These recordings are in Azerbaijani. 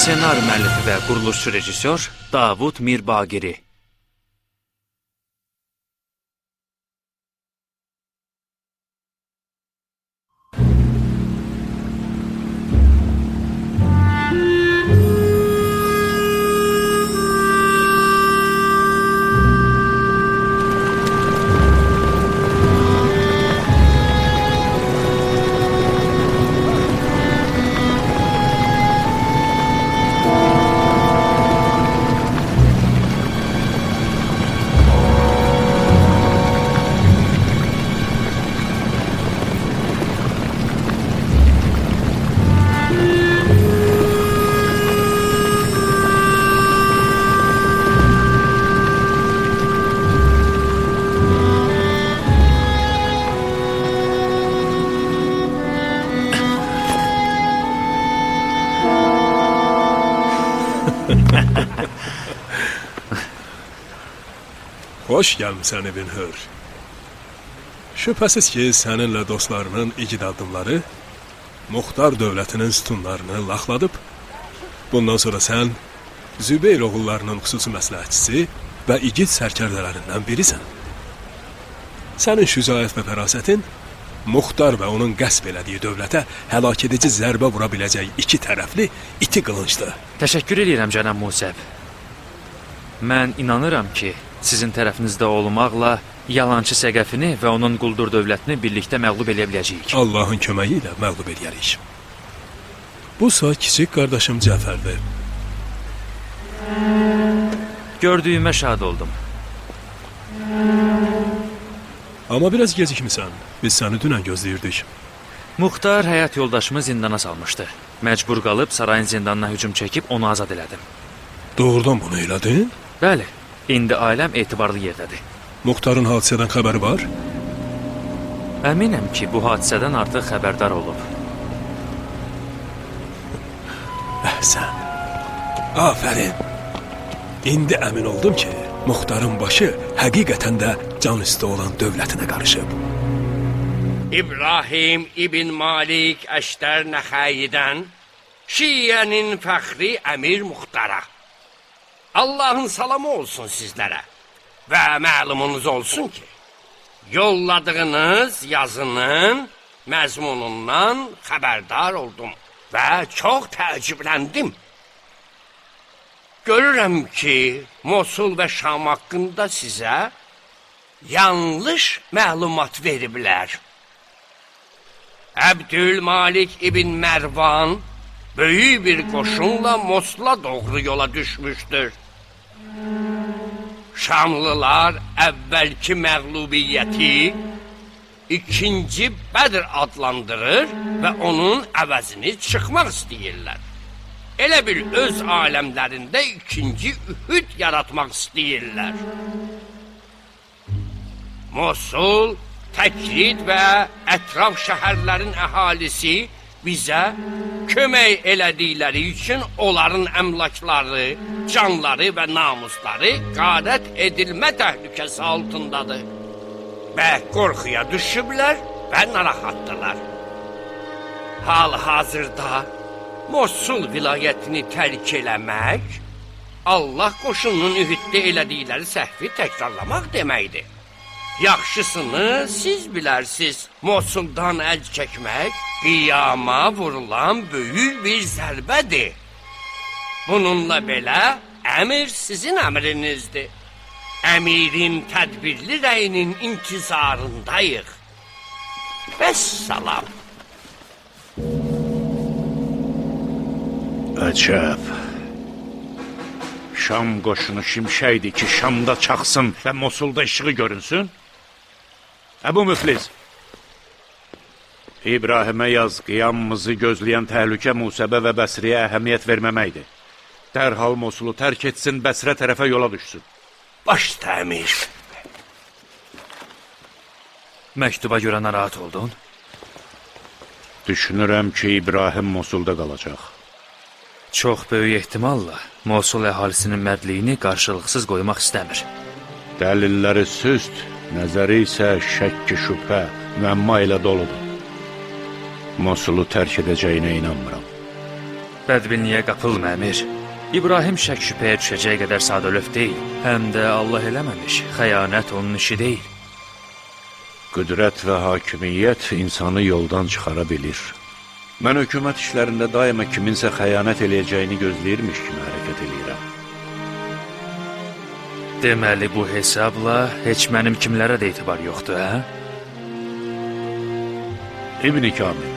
Senari müəllifi və quruluşçu rejissor Davud Mirbagiri. Hoş gəlmişsən evin hör. Şübhəsiz ki, səninlə dostlarının igid addımları Muxtar dövlətinin sütunlarını laxladıb. Bundan sonra sən Zübeyir oğullarının xüsusi məsləhətçisi və igid sərkərdələrindən birisən. Sənin şücaət və fərasətin Muxtar və onun qəsb elədiyi dövlətə həlak edici zərbə vura biləcək iki tərəfli iti qılıncdır. Təşəkkür edirəm cənab Musəb. Mən inanıram ki, sizin tərəfinizdə olmaqla yalançı Səqəfini və onun quldur dövlətini birlikdə məğlub eləyə biləcəyik. Allahın köməyi ilə məğlub eləyərik. Bu saat kiçik qardaşım Cəfərdir. Gördüyümə şad oldum. Amma biraz gecikmisən. Biz səni dünən gözləyirdik. Muxtar həyat yoldaşımı zindana salmışdı. Məcbur qalıb sarayın zindanına hücum çəkib onu azad elədim. Doğrudan bunu elədin? Bəli, indi ailəm etibarlı yerdədir. Muxtarın hadisədən xəbəri var? Əminəm ki, bu hadisədən artıq xəbərdar olub. Əhsən. Afərin. İndi əmin oldum ki, Muxtarın başı həqiqətən də can üstü olan dövlətinə qarışıb. İbrahim İbn Malik Əştər Nəxəyidən Şiyyənin fəxri Əmir Muxtara. Allahın salamı olsun sizlərə və məlumunuz olsun ki, yolladığınız yazının məzmunundan xəbərdar oldum və çox təəccübləndim. Görürəm ki, Mosul və Şam haqqında sizə yanlış məlumat veriblər. Əbdülmalik İbn Mərvan böyük bir qoşunla Mosula doğru yola düşmüşdür. Şamlılar əvvəlki məğlubiyyəti ikinci Bədr adlandırır və onun əvəzini çıxmaq istəyirlər. Elə bil öz aləmlərində ikinci Ühüd yaratmaq istəyirlər. Mosul, Təkrid və ətraf şəhərlərin əhalisi bizə kömək elədikləri üçün onların əmlakları, canları və namusları qarət edilmə təhlükəsi altındadır. Və qorxuya düşüblər və narahatdırlar. Hal-hazırda Mosul vilayətini tərk eləmək, Allah qoşununun Ühüddə elədikləri səhvi təkrarlamaq deməkdir. Yaxşısını siz bilərsiniz, Mosuldan əl çəkmək qiyama vurulan böyük bir zərbədir. Bununla belə əmr sizin əmrinizdir. Əmirin tədbirli rəyinin intizarındayıq. Vəssalam. Əcəb. Şam qoşunu şimşəkdir ki, Şamda çaxsın və Mosulda işığı görünsün. Əbu Müflis, İbrahimə yaz, qiyamımızı gözləyən təhlükə Musəbə və Bəsriyə əhəmiyyət verməməkdir. Dərhal Mosulu tərk etsin, Bəsrə tərəfə yola düşsün. Başda əmir. Məktuba görə narahat oldun? Düşünürəm ki, İbrahim Mosulda qalacaq. Çox böyük ehtimalla Mosul əhalisinin mərdliyini qarşılıqsız qoymaq istəmir. Dəlilləri süst, nəzəri isə şəkki şübhə, müəmma ilə doludur. Mosulu tərk edəcəyinə inanmıram. Bədbinliyə qapılma, əmir. İbrahim şək şübhəyə düşəcək qədər sadəlöv deyil. Həm də Allah eləməmiş, xəyanət onun işi deyil. Qüdrət və hakimiyyət insanı yoldan çıxara bilir. Mən hökumət işlərində daima kiminsə xəyanət eləyəcəyini gözləyirmiş kimi hərəkət eləyirəm. Deməli, bu hesabla heç mənim kimlərə də etibar yoxdur, hə? İbn-i Kamil,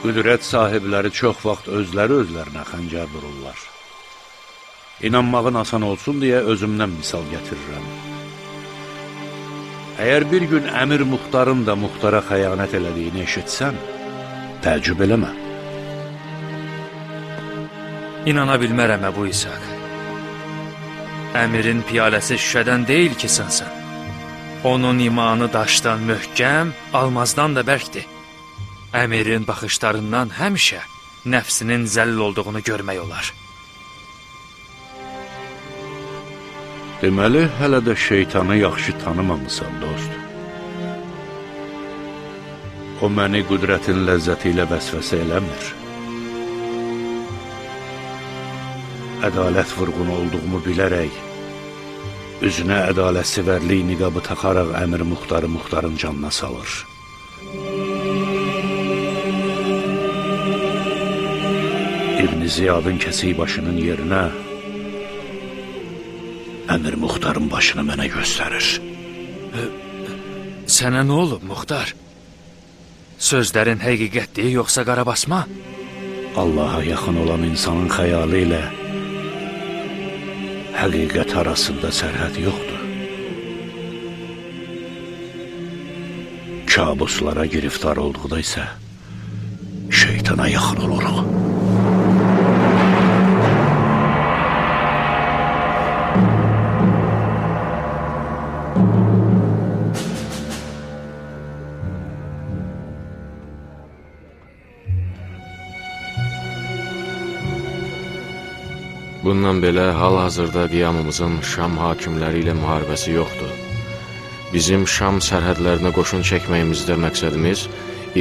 qüdrət sahibləri çox vaxt özlərinə xəncər vururlar. İnanmağın asan olsun deyə özümdən misal gətirirəm. Əgər bir gün əmir muxtarın da muxtara xəyanət elədiyini eşitsən, təəccüb eləmə. İnana bilmərəm, Əbu İshaq. Əmirin piyaləsi şüşədən deyil ki, sınsan. Onun imanı daşdan möhkəm, almazdan da bərkdir. Əmirin baxışlarından həmişə nəfsinin zəll olduğunu görmək olar. Deməli, hələ də şeytanı yaxşı tanımamısan, dost. O məni qüdrətin ləzzəti ilə vəsvəsə eləmir. Ədalət vurğunu olduğumu bilərək, üzünə ədalətsivərlik niqabı taxaraq əmir muxtarın canına salır. İbn Ziyadın kəsik başının yerinə əmir muxtarın başını mənə göstərir. Sənə nə olub, muxtar? Sözlərin həqiqətdir, yoxsa qarabasma? Allaha yaxın olan insanın xəyalı ilə həqiqət arasında sərhəd yoxdur. Kabuslara giriftar olduqda isə şeytana yaxın oluruq. Bundan belə hal-hazırda qiyamımızın Şam hakimləri ilə müharibəsi yoxdur. Bizim Şam sərhədlərinə qoşun çəkməyimizdə məqsədimiz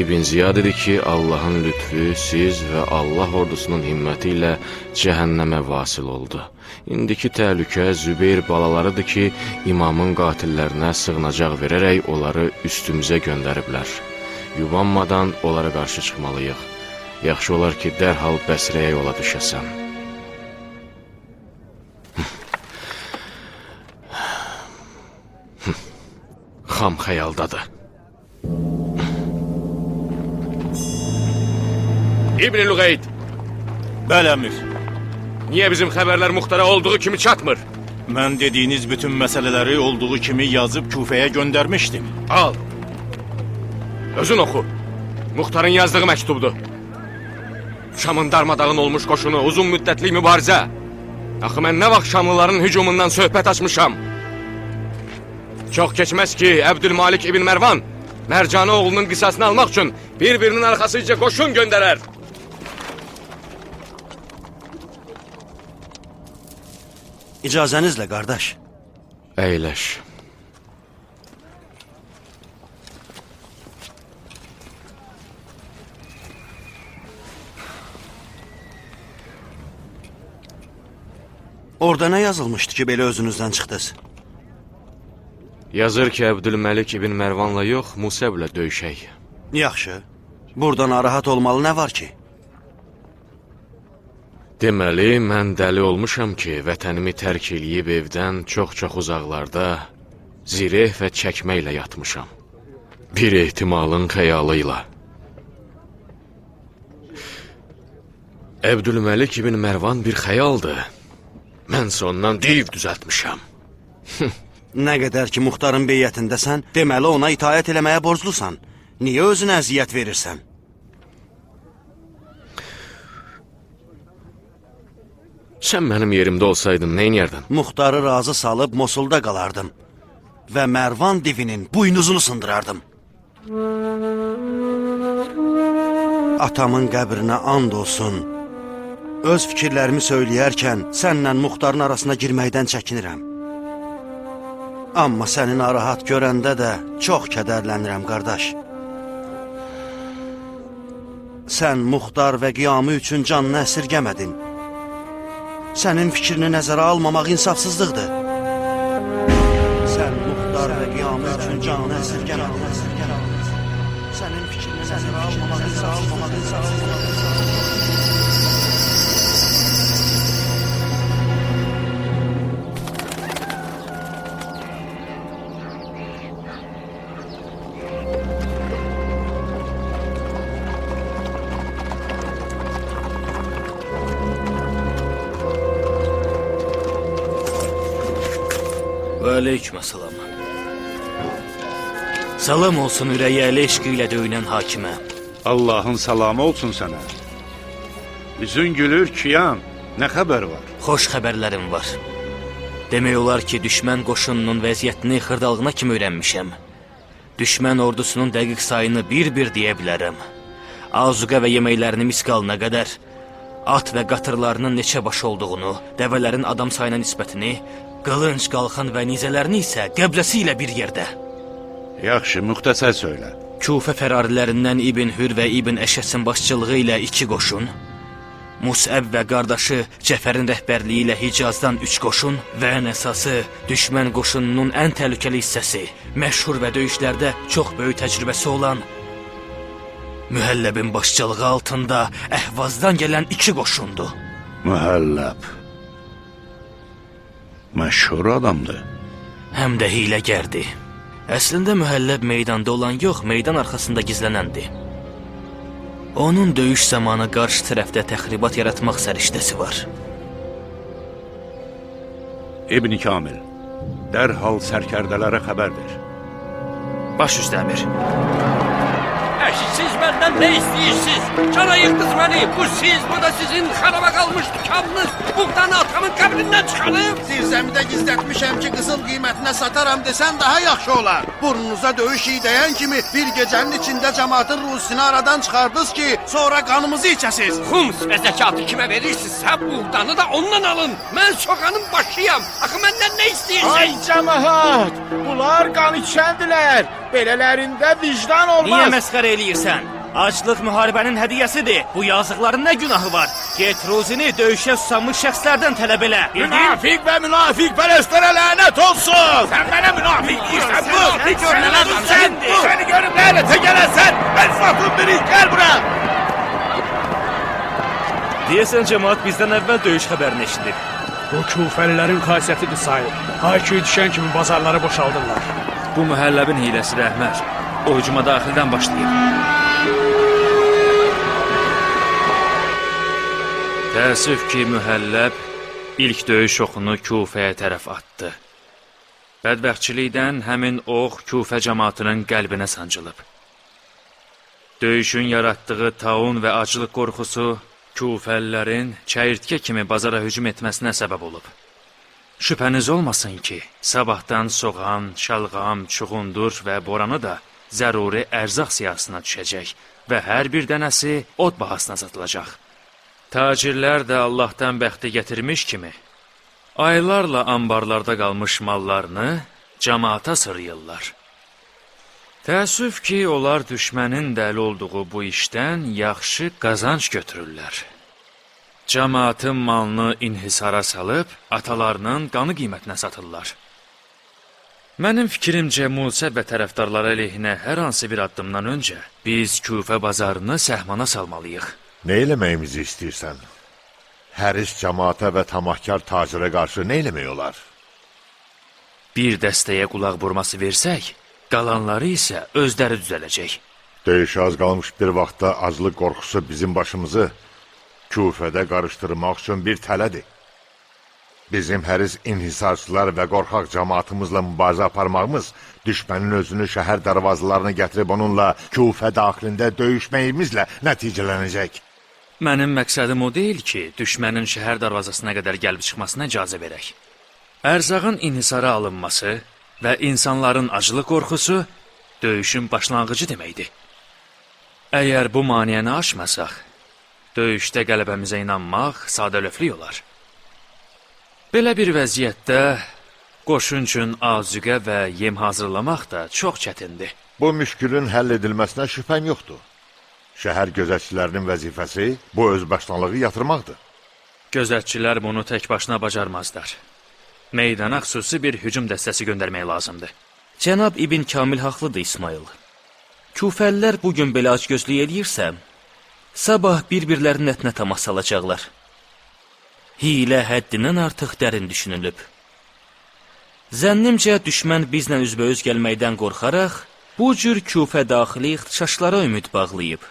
İbn Ziyad idi ki, Allahın lütfü, siz və Allah ordusunun himməti ilə cəhənnəmə vasil oldu. İndiki təhlükə Zübeyir balalarıdır ki, imamın qatillərinə sığınacaq verərək onları üstümüzə göndəriblər. Yubanmadan onlara qarşı çıxmalıyıq. Yaxşı olar ki, dərhal Bəsrəyə yola düşəsən. Xam xəyaldadır. İbn-i Lüqeyd, Bəli, əmir. niyə bizim xəbərlər muxtara olduğu kimi çatmır? Mən dediyiniz bütün məsələləri olduğu kimi yazıb Küfəyə göndərmişdim. Al. Özün oxu. Muxtarın yazdığı məktubdur. Şamın darmadağın olmuş qoşunu, uzun müddətli mübarizə. Axı mən nə vaxt Şamlıların hücumundan söhbət açmışam? Çox keçməz ki, Əbdülmalik İbn Mərvan Mərcanı oğlunun qisasını almaq üçün bir-birinin arxasıca qoşun göndərər. İcazənizlə, qardaş. Əyləş. Orada nə yazılmışdı ki, belə özünüzdən çıxdınız? Yazır ki, Əbdülməlik İbn Mərvanla yox, Musəblə döyüşək. Yaxşı. Burada narahat olmalı nə var ki? Deməli, mən dəli olmuşam ki, vətənimi tərk eləyib evdən çox-çox uzaqlarda zireh və çəkməklə yatmışam. Bir ehtimalın xəyalı ilə. Əbdülməlik İbn Mərvan bir xəyaldır. Mənsə ondan deyib düzəltmişəm. Nə qədər ki, muxtarın beyyətindəsən, deməli ona itaət eləməyə borclusan. Niyə özünə əziyyət verirsən? Sən mənim yerimdə olsaydın, nə inərdin? Muxtarı razı salıb Mosulda qalardım və Mərvan divinin buynuzunu sındırardım. Atamın qəbrinə and olsun. Öz fikirlərimi söyləyərkən sənlə muxtarın arasına girməkdən çəkinirəm. Amma səni narahat görəndə də çox kədərlənirəm, qardaş. sən Muxtar və qiyamı üçün canını əsirgəmədin. Sənin fikrini nəzərə almamaq insafsızlıqdır. Sən Muxtar və qiyamı üçün canını əsirgəmədin. Sənin fikrini nəzərə almamaq insafsızlıqdır. Və aleykümselam. Salam olsun ürəyi əli eşqi ilə döyünən hakimə. Allahın salamı olsun sənə. Üzün gülür Kiyan, nə xəbər var? Xoş xəbərlərim var. Demək olar ki, düşmən qoşununun vəziyyətini xırdalığına kimi öyrənmişəm. Düşmən ordusunun dəqiq sayını bir-bir deyə bilərəm. Azuqə və yeməklərini misqalına qədər, at və qatırlarının neçə başı olduğunu, dəvələrin adam sayına nisbətini, qılınc, qalxan və nizələrini isə qəbləsi ilə bir yerdə. Yaxşı, müxtəsər söylə. Kufə fərarilərindən İbn Hür və İbn Əşəsin başçılığı ilə 2 qoşun, Musəb və qardaşı Cəfərin rəhbərliyi ilə Hicazdan 3 qoşun və ən əsası düşmən qoşununun ən təhlükəli hissəsi, məşhur və döyüşlərdə çox böyük təcrübəsi olan Mühəlləbin başçılığı altında Əhvazdan gələn 2 qoşundur. Mühəlləb məşhur adamdır. Həm də hiləgərdir. Əslində Mühəlləb meydanda olan yox, meydan arxasında gizlənəndir. Onun döyüş zamanı qarşı tərəfdə təxribat yaratmaq səriştəsi var. İbn Kamil, dərhal sərkərdələrə xəbər ver. Baş üstə əmir. Siz benden ne istiyorsunuz? Cana yıktınız beni. Bu siz, bu da sizin xaraba qalmış dükanınız. Buğdanı atamın qəbrindən çıxarım. Zirzəmidə gizlətmişəm ki, qızıl qiymətinə sataram desən daha yaxşı olar. Burnunuza döyüş iyi dəyən kimi bir gecənin içində cəmaatın ruhsini aradan çıxardınız ki, sonra qanımızı içəsiz. Xums və zəkatı kimə verirsinizsə, buğdanı da ondan alın. Mən soğanın başıyam. Axı məndən nə istəyirsən? Ay cəmaat, bunlar qan içəndilər. Belələrində vicdan olmaz. Niyə məsxərə eləyirsən? Aclıq müharibənin hədiyyəsidir. Bu yazıqların nə günahı var? Get Ruzini döyüşə susamış şəxslərdən tələb elə. Münafiq və münafiq pərəstlərə lənət olsun. Sən mənə münafiq deyirsən bu. Sən görünən adam səndir. Səni görüb lənətə gələsən. Mən satın biri, gəl bura. Deyəsən cəmaat bizdən əvvəl döyüş xəbərini eşidib. Bu küfəlilərin xasiyyətidir sayın. Hayküy düşən kimi bazarları boşaldırlar. Bu mühəlləbin hiləsi Rəhmər. O hücuma daxildən başlayıb. Təəssüf ki, mühəlləb ilk döyüş oxunu Kufəyə tərəf atdı. Bədbəxtçilikdən həmin ox Kufə cəmaatının qəlbinə sancılıb. Döyüşün yaratdığı taun və aclıq qorxusu Kufəlilərin çəyirtkə kimi bazara hücum etməsinə səbəb olub. Şübhəniz olmasın ki, sabahdan soğan, şalğam, çuğundur və boranı da zəruri ərzaq siyasına düşəcək və hər bir dənəsi od bahasına satılacaq. Tacirlər də Allahdan bəxti gətirmiş kimi, aylarla ambarlarda qalmış mallarını cəmaata sırıyırlar. Təəssüf ki, onlar düşmənin dəli olduğu bu işdən yaxşı qazanc götürürlər. Cəmaatın malını inhisara salıb, atalarının qanı qiymətinə satırlar. Mənim fikrimcə, Musa və tərəfdarları əleyhinə hər hansı bir addımdan öncə biz Kufə bazarını səhmana salmalıyıq. Nə eləməyimizi istəyirsən? Həris cəmaata və tamahkar tacirə qarşı nə eləmək olar? Bir dəstəyə qulaq vurması versək, qalanları isə özləri düzələcək. Döyüşə az qalmış bir vaxtda aclıq qorxusu bizim başımızı Kufədə qarışdırmaq üçün bir tələdir. Bizim həris inhisarçılar və qorxaq cəmaatımızla mübarizə aparmağımız düşmənin özünü şəhər darvazalarına gətirib onunla Kufə daxilində döyüşməyimizlə nəticələnəcək. Mənim məqsədim o deyil ki, düşmənin şəhər darvazasına qədər gəlib çıxmasına icazə verək. Ərzağın inhisara alınması və insanların aclıq qorxusu döyüşün başlanğıcı deməkdir. Əgər bu maniyəni aşmasaq, döyüşdə qələbəmizə inanmaq sadəlöflük olar. Belə bir vəziyyətdə qoşun üçün azuqə və yem hazırlamaq da çox çətindir. Bu müşkülün həll edilməsinə şübhəm yoxdur. Şəhər gözətçilərinin vəzifəsi bu özbaşınalığı yatırmaqdır. Gözətçilər bunu tək başına bacarmazlar. Meydana xüsusi bir hücum dəstəsi göndərmək lazımdır. Cənab İbn Kamil haqlıdır İsmail. Küfəllər bugün belə acgözlük eləyirsə, sabah bir-birlərinin ətinə təmas salacaqlar. Hilə həddindən artıq dərin düşünülüb. Zənnimcə düşmən bizlə üzbəüz gəlməkdən qorxaraq, bu cür küfə daxili ixtişaşlara ümid bağlayıb.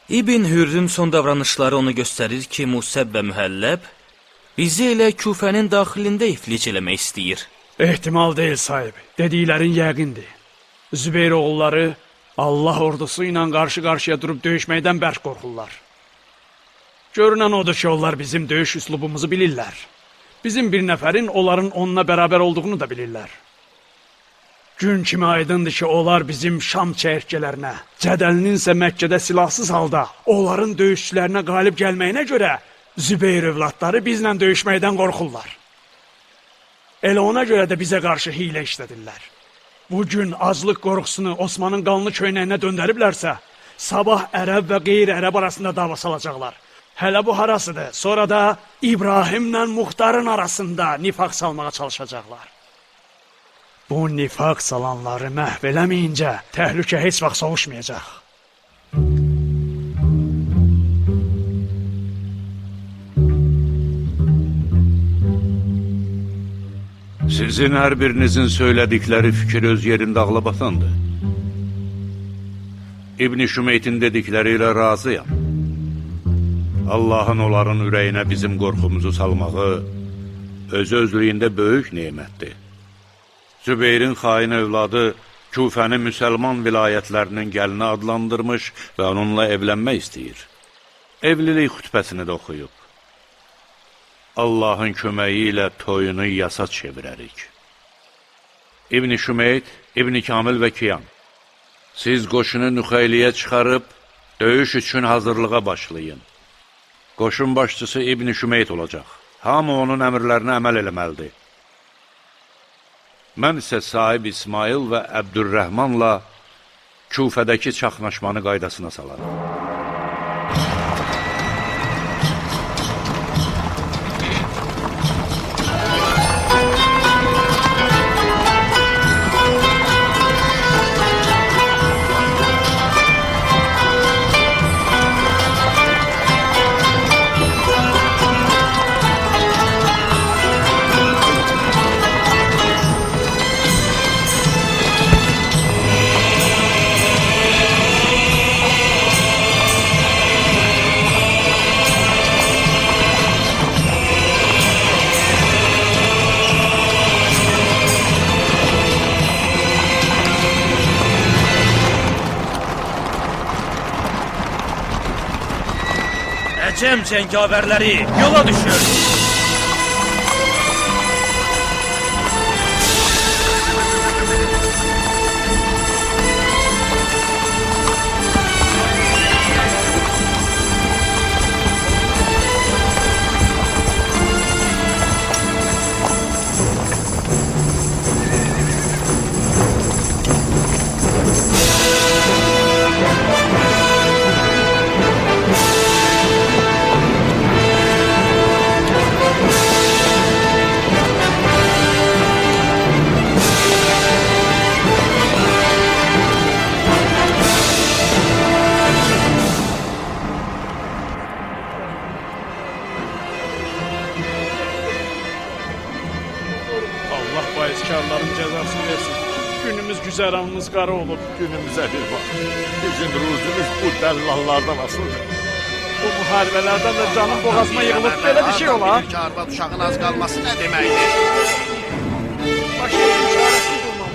İbn Hürrün son davranışları onu göstərir ki, Musəb və Mühəlləb bizi elə küfənin daxilində iflic eləmək istəyir. Ehtimal deyil sahib, dediklərin yəqindir. Zübeyir oğulları Allah ordusu ilə qarşı-qarşıya durub döyüşməkdən bərk qorxurlar. Görünən odur ki, onlar bizim döyüş üslubumuzu bilirlər. Bizim bir nəfərin onların onunla bərabər olduğunu da bilirlər. Gün kimi aydındır ki, onlar bizim Şam çəyirtkələrinə, Cədəlinin isə Məkkədə silahsız halda onların döyüşçülərinə qalib gəlməyinə görə Zübeyir övladları bizlə döyüşməkdən qorxurlar. Elə ona görə də bizə qarşı hilə işlədirlər. Bugün aclıq qorxusunu Osmanın qanlı köynəyinə döndəriblərsə, sabah ərəb və qeyri-ərəb arasında dava salacaqlar. Hələ bu harasıdır, sonra da İbrahimlə Muxtarın arasında nifaq salmağa çalışacaqlar. Bu nifaq salanları məhv eləməyincə təhlükə heç vaxt sovuşmayacaq. Sizin hər birinizin söylədikləri fikir öz yerində ağlabatandır. İbn-i Şümeytin dedikləri ilə razıyam. Allahın onların ürəyinə bizim qorxumuzu salmağı öz-özlüyündə böyük nemətdir. Zübeyrin xain övladı Küfənin müsəlman vilayətlərinin gəlini adlandırmış və onunla evlənmək istəyir. Evlilik xütbəsini də oxuyub. Allahın köməyi ilə toyunu yasa çevirərik. İbn-i Şümeyt, İbn-i Kamil və Kiyan, siz qoşunu Nüxeyliyə çıxarıb, döyüş üçün hazırlığa başlayın. Qoşun başçısı İbn-i Şümeyt olacaq. Hamı onun əmrlərinə əməl eləməlidir. Mən isə sahib İsmail və Əbdürrəhmanla Küfədəki çaxnaşmanı qaydasına salarım. Əcəm cəngavərləri yola düşür. Güzəranımız qara olub. Günümüzə bir bax. Bizim ruzumuz bu dəllallardan asılıdır. Bu müharibələrdən də canım boğazıma yığılıb. Belə bir şey olar. Bir arvad uşağın az qalması nə deməkdir? Başka bir çarəsiz olmalı.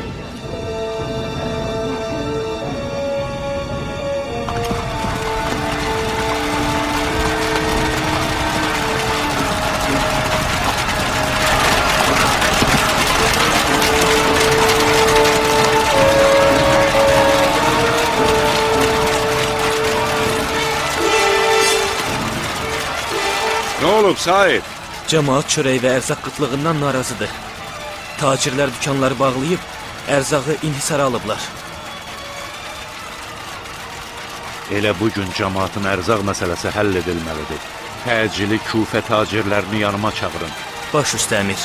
Nə olub, Said? Cəmaat çörək və ərzaq qıtlığından narazıdır. Tacirlər dükanları bağlayıb, ərzağı inhisara alıblar. Elə bu gün cəmaatın ərzaq məsələsi həll edilməlidir. Təcili Kufə tacirlərini yanıma çağırın. Baş üstə əmir.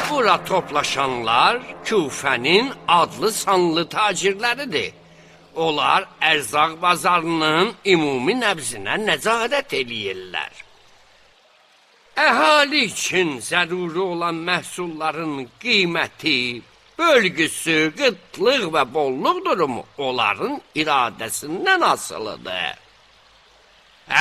Bura toplaşanlar Küfənin adlı sanlı tacirləridir. Onlar ərzaq bazarının ümumi nəbzinə nəzarət eləyirlər. Əhali üçün zəruri olan məhsulların qiyməti, bölgüsü, qıtlıq və bolluq durumu onların iradəsindən asılıdır.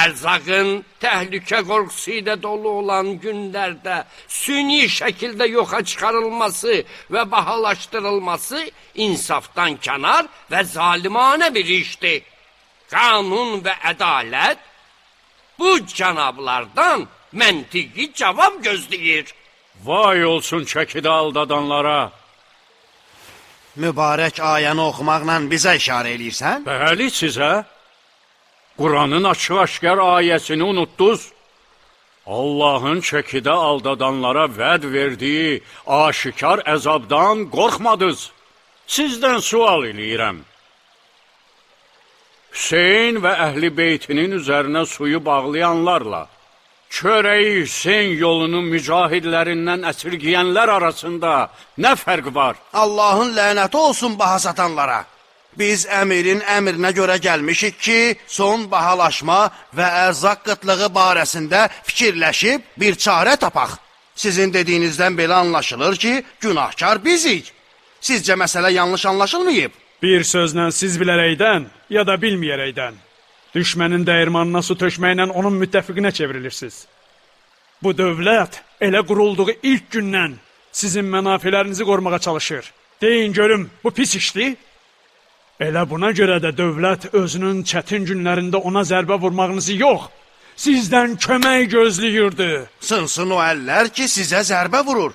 Ərzaqın təhlükə qorxusu ilə dolu olan günlərdə süni şəkildə yoxa çıxarılması və bahalaşdırılması insafdan kənar və zalimanə bir işdir. Qanun və ədalət bu cənablardan məntiqi cavab gözləyir. Vay olsun çəkidə aldadanlara. Mübarək ayəni oxumaqla bizə işarə eləyirsən? Bəli, sizə. Quranın açıq-aşkar ayəsini unutdunuz. Allahın çəkidə aldadanlara vəd verdiyi aşikar əzabdan qorxmadınız. Sizdən sual eləyirəm. Hüseyin və əhl-i beytinin üzərinə suyu bağlayanlarla, çörəyi Hüseyin yolunu mücahidlərindən əsirgiyənlər arasında nə fərq var? Allahın lənəti olsun baha satanlara. Biz əmirin əmrinə görə gəlmişik ki, son bahalaşma və ərzaq qıtlığı barəsində fikirləşib bir çarə tapaq. Sizin dediyinizdən belə anlaşılır ki, günahkar bizik. Sizcə məsələ yanlış anlaşılmayıb? Bir sözlə siz bilərəkdən ya da bilməyərəkdən düşmənin dəyirmanına su tökməklə onun müttəfiqinə çevrilirsiniz. Bu dövlət elə qurulduğu ilk gündən sizin mənafilərinizi qorumağa çalışır. Deyin görüm, bu pis işdir? Elə buna görə də dövlət özünün çətin günlərində ona zərbə vurmağınızı yox, sizdən kömək gözləyirdi. Sınsın o əllər ki, sizə zərbə vurur.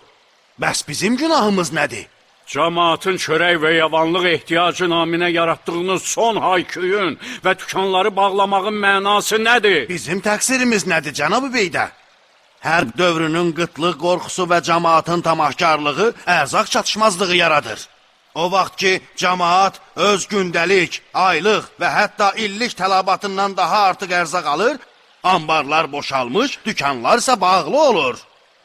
Bəs bizim günahımız nədir? Cəmaatın çörək və yavanlıq ehtiyacı naminə yaratdığınız son hayküyün və dükanları bağlamağın mənası nədir? Bizim təqsirimiz nədir, cənab-ı beydə? Hərb dövrünün qıtlıq qorxusu və cəmaatın tamahkarlığı ərzaq çatışmazlığı yaradır. O vaxt ki, cəmaat öz gündəlik, aylıq və hətta illik tələbatından daha artıq ərzaq alır, ambarlar boşalmış, dükanlar isə bağlı olur.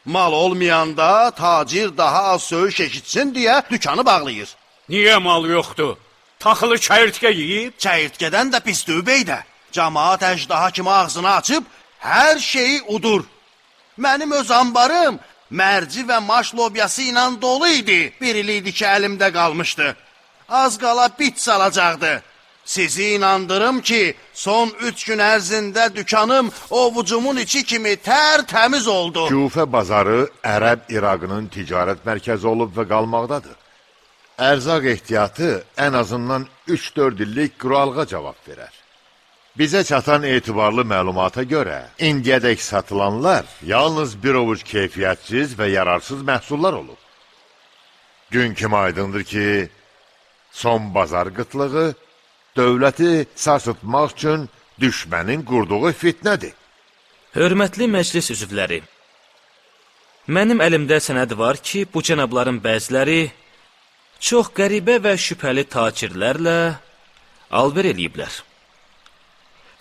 Mal olmayanda tacir daha az söyüş eşitsin deyə dükanı bağlayır. Niyə mal yoxdur? Taxılı çəyirtkə yiyib? Çəyirtkədən də pisdir beydə. Cəmaat əjdaha kimi ağzını açıb, hər şeyi udur. Mənim öz ambarım mərci və maş lobyası ilə dolu idi. Bir il idi ki, əlimdə qalmışdı. Az qala bit salacaqdı. Sizi inandırım ki, son 3 gün ərzində dükanım ovucumun içi kimi tərtəmiz oldu. Kufə bazarı Ərəb İraqının ticarət mərkəzi olub və qalmaqdadır. Ərzaq ehtiyatı ən azından 3-4 illik quralğa cavab verər. Bizə çatan etibarlı məlumata görə, indiyədək satılanlar yalnız bir ovuc keyfiyyətsiz və yararsız məhsullar olub. Gün kimi aydındır ki, son bazar qıtlığı dövləti sarsıtmaq üçün düşmənin qurduğu fitnədir. Hörmətli məclis üzvləri, mənim əlimdə sənəd var ki, bu cənabların bəziləri çox qəribə və şübhəli tacirlərlə alver eləyiblər.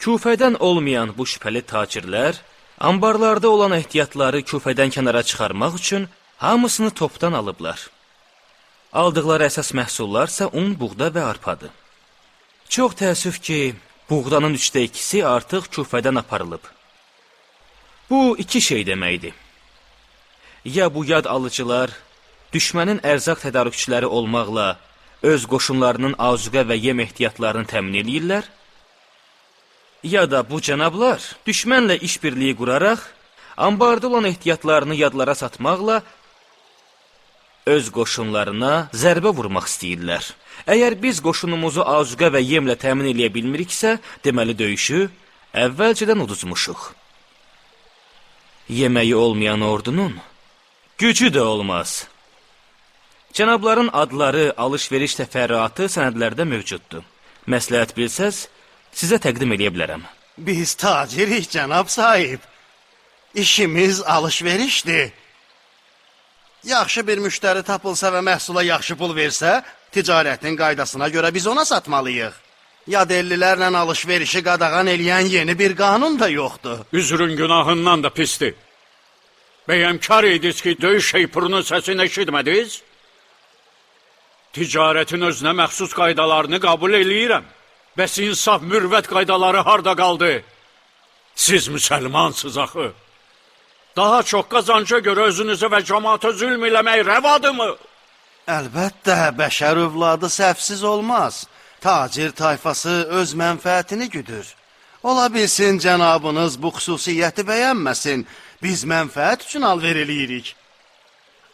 Küfədən olmayan bu şübhəli tacirlər, ambarlarda olan ehtiyatları küfədən kənara çıxarmaq üçün hamısını topdan alıblar. Aldıqları əsas məhsullarsa un, buğda və arpadır. Çox təəssüf ki, buğdanın 2/3 artıq küfədən aparılıb. Bu iki şey deməkdir. Ya bu yad alıcılar, düşmənin ərzaq tədarükçüləri olmaqla öz qoşunlarının azuqə və yem ehtiyatlarını təmin edirlər, ya da bu cənablar düşmənlə işbirliyi quraraq, ambarda olan ehtiyatlarını yadlara satmaqla öz qoşunlarına zərbə vurmaq istəyirlər. Əgər biz qoşunumuzu azuqə və yemlə təmin eləyə bilmiriksə, deməli döyüşü əvvəlcədən uduzmuşuq. Yeməyi olmayan ordunun gücü də olmaz. Cənabların adları, alış-veriş təfərrüatı sənədlərdə mövcuddur. Məsləhət bilsəz, sizə təqdim edə bilərəm. Biz tacirik, cənab sahib. İşimiz alış-verişdir. Yaxşı bir müştəri tapılsa və məhsula yaxşı pul versə, ticarətin qaydasına görə biz ona satmalıyıq. Yad ellilərlə alış-verişi qadağan eləyən yeni bir qanun da yoxdur. Üzrün günahından da pisdir. Bəyəmkar idiniz ki, döyüş şeypurunun səsini eşitmədiniz? Ticarətin özünə məxsus qaydalarını qəbul eləyirəm. Bəs insaf, mürvət qaydaları harda qaldı? Siz müsəlmansız axı. Daha çox qazanca görə özünüzə və cəmaata zülm eləmək rəvadırmı? Əlbəttə, bəşər övladı səhvsiz olmaz. Tacir tayfası öz mənfəətini güdür. Ola bilsin cənabınız bu xüsusiyyəti bəyənməsin, biz mənfəət üçün alver eləyirik.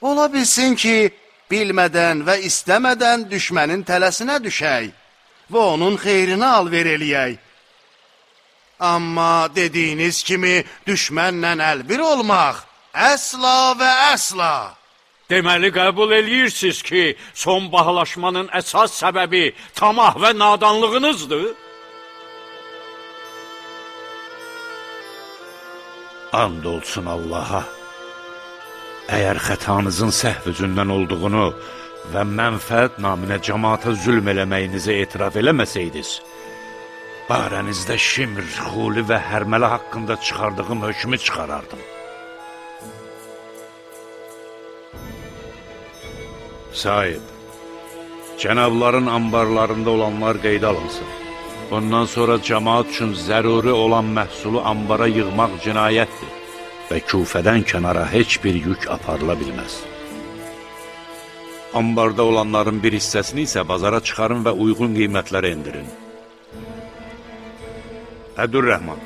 Ola bilsin ki, bilmədən və istəmədən düşmənin tələsinə düşək və onun xeyrinə alver eləyək. Amma dediyiniz kimi düşmənlə əlbir olmaq əsla və əsla. Deməli, qəbul eləyirsiniz ki, son bahalaşmanın əsas səbəbi tamah və nadanlığınızdır? And olsun Allaha. Əgər xətanızın səhv üzündən olduğunu və mənfəət naminə cəmaata zülm eləməyinizi etiraf eləməsəydiniz, barənizdə Şimr, Xuli və Hərmələ haqqında çıxardığım hökmü çıxarardım. Sahib, cənabların ambarlarında olanlar qeydə alınsın. Bundan sonra cəmaat üçün zəruri olan məhsulu ambara yığmaq cinayətdir və Küfədən kənara heç bir yük aparıla bilməz. Ambarda olanların bir hissəsini isə bazara çıxarın və uyğun qiymətlərə endirin. Əbdülrəhman,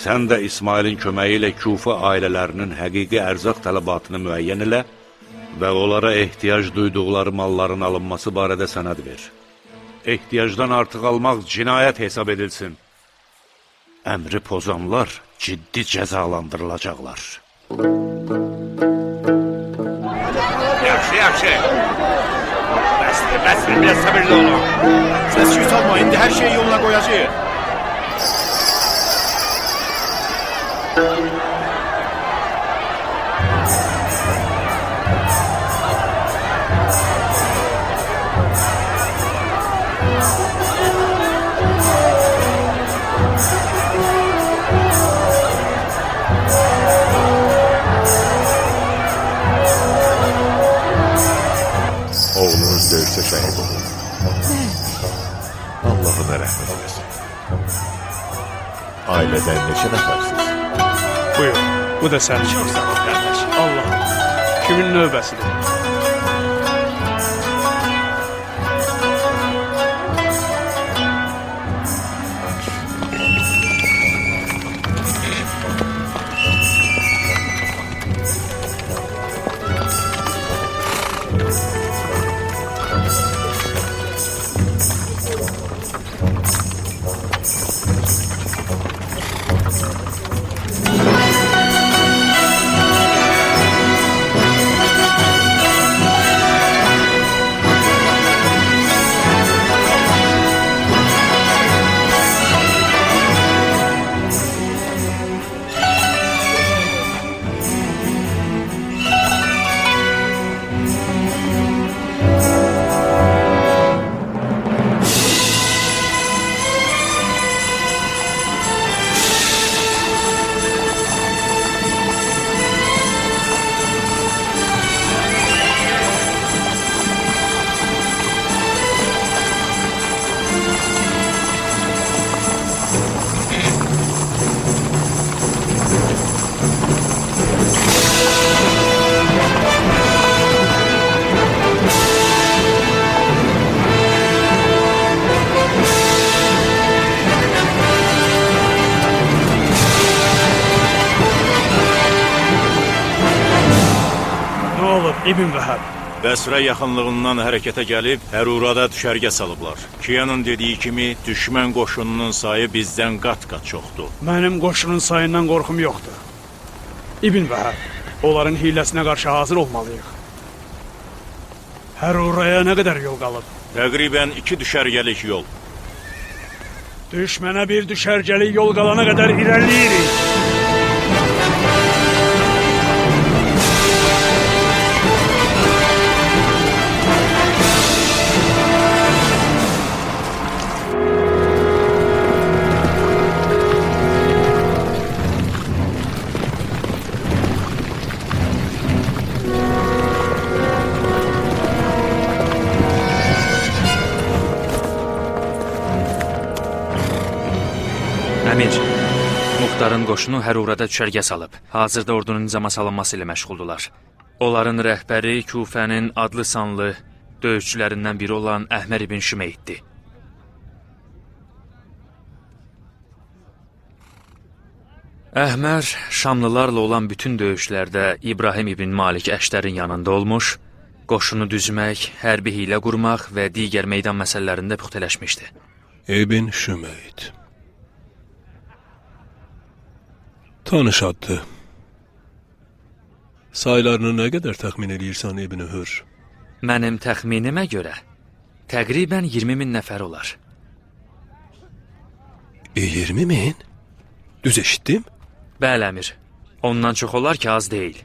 sən də İsmailin köməyi ilə Küfə ailələrinin həqiqi ərzaq tələbatını müəyyən elə və onlara ehtiyac duyduqları malların alınması barədə sənəd ver. Ehtiyacdan artıq almaq cinayət hesab edilsin. Əmri pozanlar ciddi cəzalandırılacaqlar. Yaxşı. Bəsdir, biraz səbirli olun. Səs-küy salma, indi hər şeyi yoluna qoyacaq. Oğlunuz döyüşdə şəhid olur. Allah'ına rəhmət eləsin. Ailədən neçə nəfərsiniz? Buyur, bu da sənin. Çox sağ ol, qardaş. Allahım, kimin növbəsidir? İbn Vəhəb. Bəsrə yaxınlığından hərəkətə gəlib, Hərurada düşərgə salıblar. Kiyanın dediyi kimi, düşmən qoşununun sayı bizdən qat-qat çoxdur. Mənim qoşunun sayından qorxum yoxdur. İbn Vəhəb, onların hiləsinə qarşı hazır olmalıyıq. Həruraya nə qədər yol qalıb? Təqribən 2 düşərgəlik yol. Düşmənə bir düşərgəlik yol qalana qədər irəliləyirik. Muxtarın qoşunu Hərurədə düşərgə salıb. Hazırda ordunun nizama salınması ilə məşğuldular. Onların rəhbəri Kufənin adlı sanlı döyüşçülərindən biri olan Əhmər ibn Şümeyddir. Əhmər Şamlılarla olan bütün döyüşlərdə İbrahim ibn Malik Əşdərin yanında olmuş, qoşunu düzmək, hərbi hilə qurmaq və digər meydan məsələlərində puxtələşmişdi. İbn Şümeyd. Tanış addı. Saylarını nə qədər təxmin edirsən İbn Hür? Mənim təxminimə görə təqribən 20.000 nəfər olar. 20.000? Düz eşitdim? Bəli, əmir. Ondan çox olar ki, az deyil.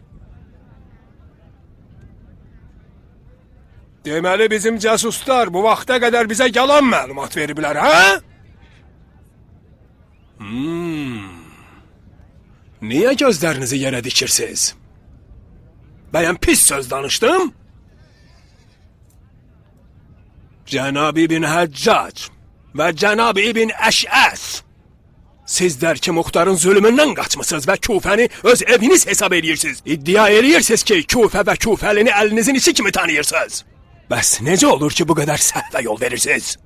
Deməli bizim cəsuslar bu vaxta qədər bizə yalan məlumat veriblər, hə? Niyə gözlərinizi yerə dikirsiniz? Bəyəm pis söz danışdım? Cənab İbn Həccac və Cənab İbn Əşəs, sizlər ki Muxtarın zülmündən qaçmısınız və Kufəni öz eviniz hesab edirsiniz. İddia edirsiniz ki Kufə və Kufəlini əlinizin içi kimi tanıyırsınız. Bəs necə olur ki bu qədər səhvə yol verirsiniz?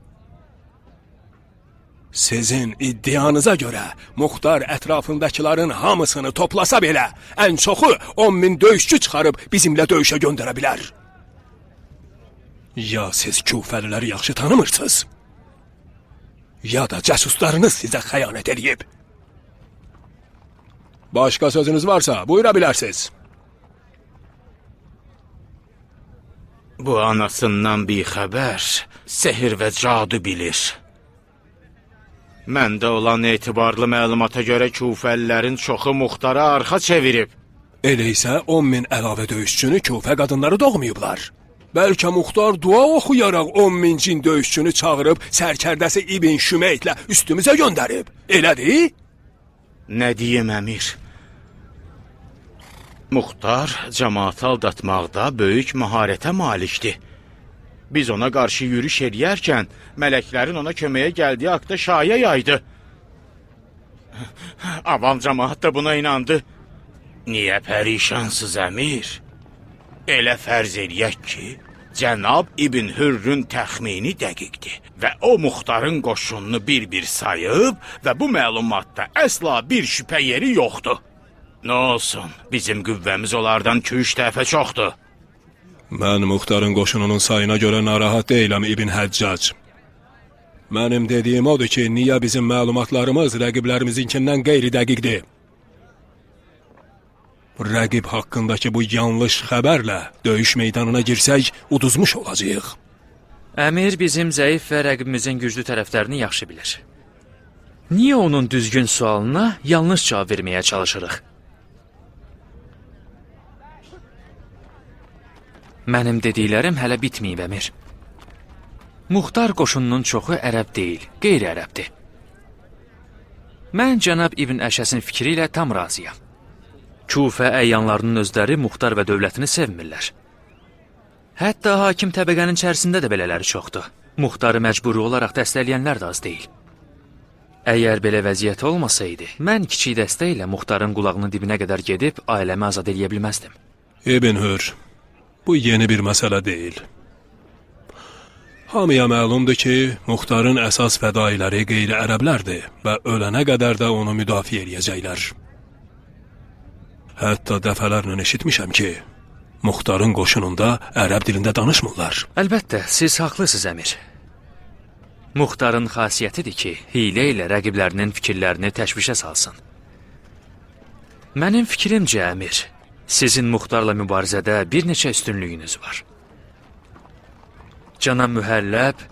Sizin iddianıza görə Muxtar ətrafındakilərin hamısını toplasa belə ən çoxu 10.000 döyüşçü çıxarıb bizimlə döyüşə göndərə bilər. Ya siz Kufəliləri yaxşı tanımırsınız, ya da cəsuslarınız sizə xəyanət edib. Başqa sözünüz varsa buyura bilərsiniz. Bu anasından bir xəbər, sehir və cadu bilir. Məndə olan etibarlı məlumata görə Kufəlilərin çoxu Muxtara arxa çevirib. Elə isə 10.000 əlavə döyüşçünü Kufə qadınları doğmayıblar. Bəlkə Muxtar dua oxuyaraq 10.000 cin döyüşçünü çağırıb sərkərdəsi İbn Şümeydlə üstümüzə göndərib. Elədir? Nə deyim, əmir? Muxtar cəmaatı aldatmaqda böyük maharətə malikdir. Biz ona qarşı yürüş edərkən mələklərin ona köməyə gəldiyi haqda şayə yaydı. Avam cəmaat da buna inandı. Niyə pərişansız, əmir? Elə fərz eləyək ki, Cənab İbn Hürrün təxmini dəqiqdir və o Muxtarın qoşununu bir-bir sayıb və bu məlumatda əsla bir şübhə yeri yoxdur. Nə olsun, bizim qüvvəmiz onlardan 2-3 dəfə çoxdur. Mən Muxtarın qoşununun sayına görə narahat deyiləm İbn Həccac. Mənim dediyim odur ki, niyə bizim məlumatlarımız rəqiblərimizinkindən qeyri-dəqiqdir? Rəqib haqqındakı bu yanlış xəbərlə döyüş meydanına girsək, uduzmuş olacağıq. Əmir bizim zəif və rəqibimizin güclü tərəflərini yaxşı bilir. Niyə onun düzgün sualına yanlış cavab verməyə çalışırıq? Mənim dediklərim hələ bitməyib, əmir. Muxtar qoşununun çoxu ərəb deyil, qeyri-ərəbdir. Mən cənab İbn Əşəsin fikri ilə tam razıyam. Kufə əyyanlarının özləri Muxtar və dövlətini sevmirlər. Hətta hakim təbəqənin içərisində də belələri çoxdur. Muxtarı məcburi olaraq dəstəkləyənlər də az deyil. Əgər belə vəziyyət olmasaydı, mən kiçik dəstə ilə Muxtarın qulağının dibinə qədər gedib ailəmi azad eləyə bilməzdim. İbn Hür, bu yeni bir məsələ deyil. Hamıya məlumdur ki, Muxtarın əsas fədailəri qeyri-ərəblərdir və ölənə qədər də onu müdafiə edəcəklər. Hətta dəfələrlə eşitmişəm ki, Muxtarın qoşununda ərəb dilində danışmırlar. Əlbəttə, siz haqlısınız, əmir. Muxtarın xasiyyətidir ki, hilə ilə rəqiblərinin fikirlərini təşvişə salsın. Mənim fikrimcə, əmir, sizin Muxtarla mübarizədə bir neçə üstünlüyünüz var. Cənab Mühəlləb,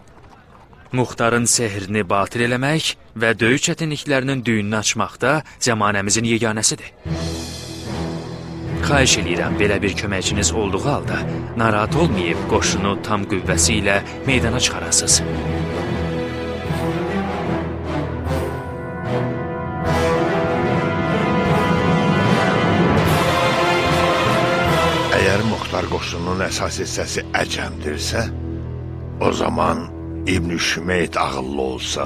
Muxtarın sehrini batil eləmək və döyüş çətinliklərinin düyününü açmaqda zəmanəmizin yeganəsidir. Xahiş edirəm, belə bir köməkçiniz olduğu halda narahat olmayıb qoşunu tam qüvvəsi ilə meydana çıxarasınız. Əgər Muxtar qoşununun əsas hissəsi əcəmdirsə, o zaman İbn Şümeyd ağıllı olsa,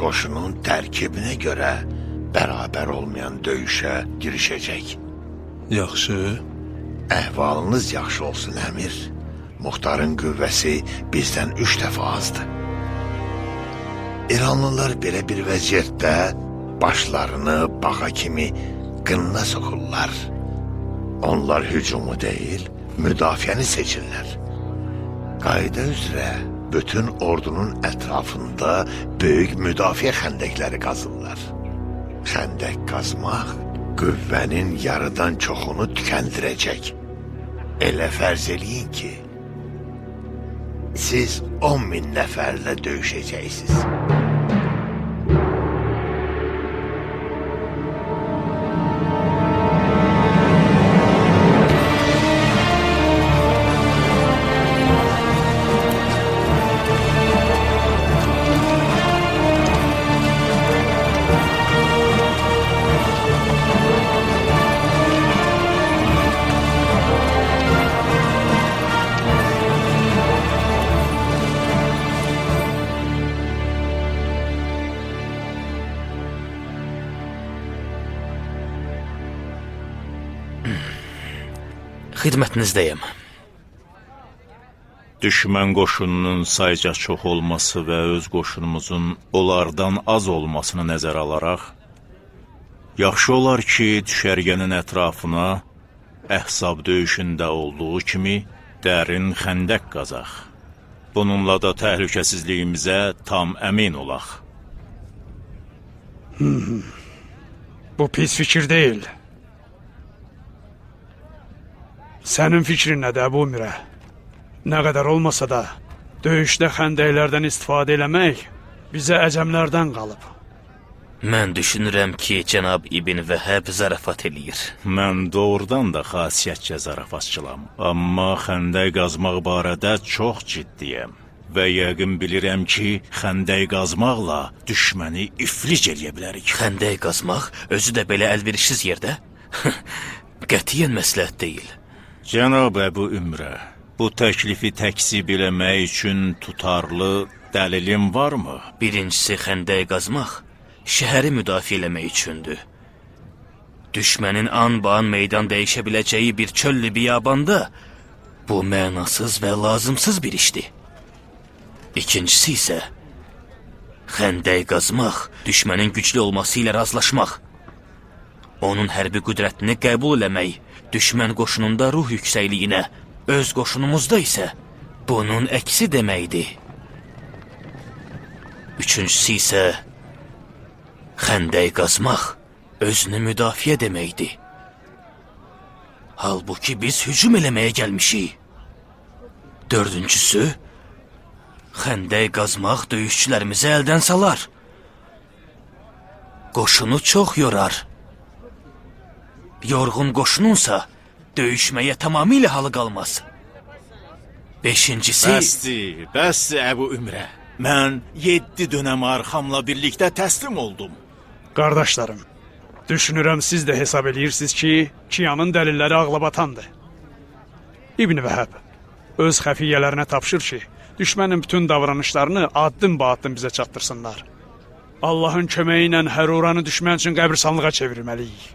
qoşunun tərkibinə görə bərabər olmayan döyüşə girişəcək. Yaxşı. Əhvalınız yaxşı olsun, əmir. Muxtarın qüvvəsi bizdən 3 dəfə azdır. İranlılar belə bir vəziyyətdə başlarını bağa kimi qınına soxurlar. Onlar hücumu deyil, müdafiəni seçirlər. Qayda üzrə bütün ordunun ətrafında böyük müdafiə xəndəkləri qazırlar. Xəndək qazmaq qüvvənin yarıdan çoxunu tükəndirəcək. Elə fərz eləyin ki, siz 10.000 nəfərlə döyüşəcəksiniz. Xidmətinizdəyəm. Düşmən qoşununun sayca çox olması və öz qoşunumuzun onlardan az olmasını nəzərə alaraq, yaxşı olar ki, düşərgənin ətrafına Əhzab döyüşündə olduğu kimi dərin xəndək qazaq. Bununla da təhlükəsizliyimizə tam əmin olaq. Bu pis fikir deyil. Sənin fikrin nədir, Əbu Mirə? Nə qədər olmasa da, döyüşdə xəndəklərdən istifadə eləmək bizə əcəmlərdən qalıb. Mən düşünürəm ki, cənab İbn Vəhəb zarafat eləyir. Mən doğrudan da xasiyyətcə zarafatçılam. Amma xəndək qazmaq barədə çox ciddiyəm. Və yəqin bilirəm ki, xəndək qazmaqla düşməni iflic eləyə bilərik. Xəndək qazmaq özü də belə əlverişsiz yerdə? Qətiyyən məsləhət deyil. Cənab Əbu Ümrə, bu təklifi təksib eləmək üçün tutarlı dəlilin varmı? Birincisi, xəndək qazmaq şəhəri müdafiə eləmək üçündür. Düşmənin an-ban meydan dəyişə biləcəyi bir çöllü biyabanda bu mənasız və lazımsız bir işdir. İkincisi isə xəndək qazmaq düşmənin güclü olması ilə razılaşmaq. Onun hərbi qüdrətini qəbul eləmək, düşmən qoşununda ruh yüksəkliyinə, öz qoşunumuzda isə bunun əksi deməkdir. Üçüncüsü isə xəndək qazmaq özünü müdafiə deməkdir. Halbuki biz hücum eləməyə gəlmişik. Dördüncüsü, xəndək qazmaq döyüşçülərimizi əldən salar. Qoşunu çox yorar. Yorğun qoşununsa döyüşməyə tamamilə halı qalmaz. Beşincisi... Bəsdir, Əbu Ümrə. Mən 7 dönəm arxamla birlikdə təslim oldum. Qardaşlarım, düşünürəm siz də hesab edirsiniz ki, Kiyanın dəlilləri ağlabatandır. İbn Vəhəb öz xəfiyyələrinə tapşır ki, düşmənin bütün davranışlarını addım-ba-addım bizə çatdırsınlar. Allahın köməyi ilə Həruranı düşmən üçün qəbristanlığa çevirməliyik.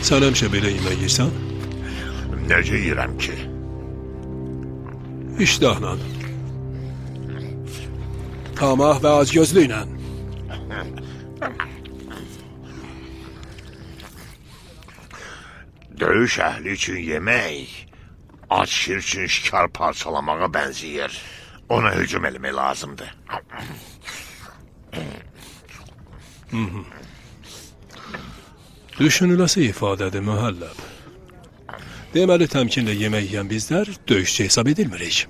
Sən həmişə belə yemək yirsən? Necə yirəm ki? İştahla. Tamah və acgözlüklə. Döyüş əhli üçün yemək, ac şir üçün şikar parçalamağa bənziyir. Ona hücum eləmək lazımdır. Düşünüləsi ifadədir, mühəlləb. Deməli, təmkinlə yemək yiyən bizlər döyüşçü hesab edilmirik.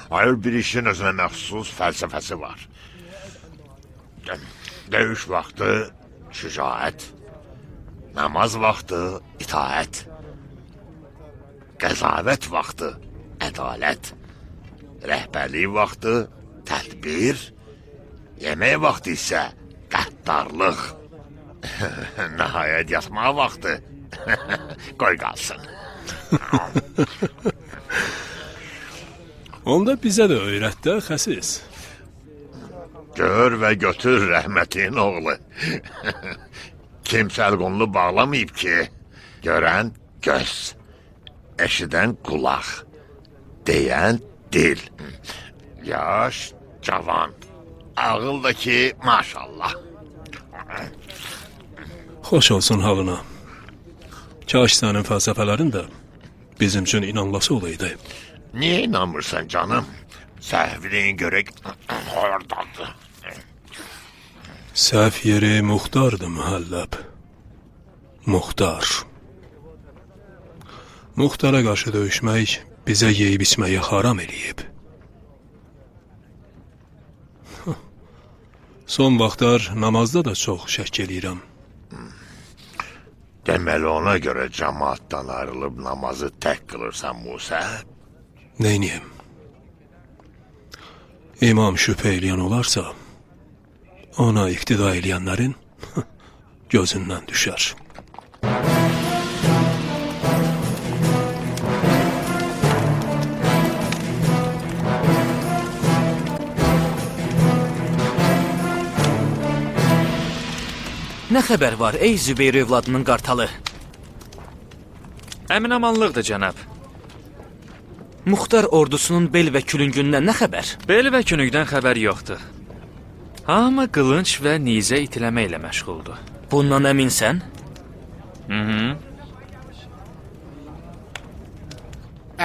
Hayır, bir işin özünə məxsus fəlsəfəsi var. Döyüş vaxtı şücaət, namaz vaxtı itaət, qəzavət vaxtı ədalət, rəhbərlik vaxtı tədbir, yemək vaxtı isə qəddarlıq. Nəhayət yatmaq vaxtı. Qoy qalsın. Onda bizə də öyrət də, xəsis. Gör və götür rəhmətin oğlu. Kimsə əlqonlu bağlamayıb ki, görən göz, eşidən qulaq, deyən dil. Yaş, cavan, ağıl da ki, maşallah. Xoş olsun halına. Kaş sənin fəlsəfələrin də bizim üçün inanlası olaydı. Niyə inanmırsan canım? Səhvliyin görək oradadır. Səhv yeri Muxtardır mühəlləb. Muxtar. Muxtara qarşı döyüşmək bizə yeyib içməyi haram eləyib. Son vaxtlar namazda da çox şək eləyirəm. Deməli ona görə cəmaatdan ayrılıb namazı tək qılırsan Musa? Neyniyim? İmam şübhə eləyən olarsa, ona iqtida eləyənlərin gözündən düşər. Nə xəbər var, ey Zübeyir övladının qartalı? Əminamanlıqdır, cənab. Muxtar ordusunun bel və külüngündən nə xəbər? Bel və künükdən xəbər yoxdur. Hamı qılınc və nizə itiləməklə məşğuldur. Bundan əminsən?